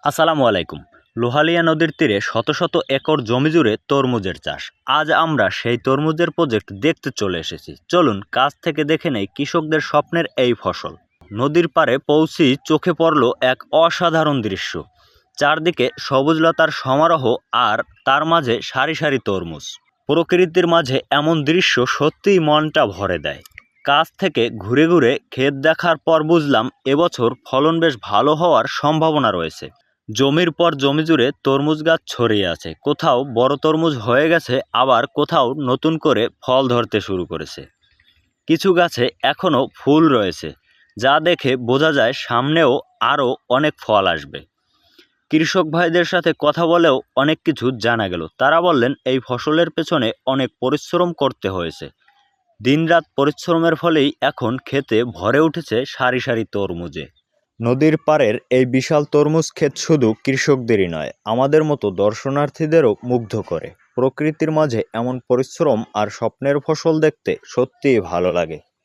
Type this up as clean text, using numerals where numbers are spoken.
আসসালামু আলাইকুম। লোহালিয়া নদীর তীরে শত শত একর জমি জুড়ে তরমুজের চাষ। আজ আমরা সেই তরমুজের প্রজেক্ট দেখতে চলে এসেছি। চলুন কাছ থেকে দেখে নেই কৃষকদের স্বপ্নের এই ফসল। নদীর পাড়ে পৌঁছি চোখে পড়ল এক অসাধারণ দৃশ্য। চারদিকে সবুজলতার সমারোহ, আর তার মাঝে সারি সারি তরমুজ। প্রকৃতির মাঝে এমন দৃশ্য সত্যিই মনটা ভরে দেয়। কাছ থেকে ঘুরে ঘুরে ক্ষেত দেখার পর বুঝলাম এবছর ফলন বেশ ভালো হওয়ার সম্ভাবনা রয়েছে। জমির পর জমি জুড়ে তরমুজ গাছ ছড়িয়ে আছে। কোথাও বড় তরমুজ হয়ে গেছে, আবার কোথাও নতুন করে ফল ধরতে শুরু করেছে। কিছু গাছে এখনও ফুল রয়েছে, যা দেখে বোঝা যায় সামনেও আরও অনেক ফল আসবে। কৃষক ভাইদের সাথে কথা বলেও অনেক কিছু জানা গেল। তারা বললেন এই ফসলের পেছনে অনেক পরিশ্রম করতে হয়েছে। দিনরাত পরিশ্রমের ফলেই এখন খেতে ভরে উঠেছে সারি সারি তরমুজে। নদীর পাড়ের এই বিশাল তরমুজ ক্ষেত শুধু কৃষকদেরই নয়, আমাদের মতো দর্শনার্থীদেরও মুগ্ধ করে। প্রকৃতির মাঝে এমন পরিশ্রম আর স্বপ্নের ফসল দেখতে সত্যিই ভালো লাগে।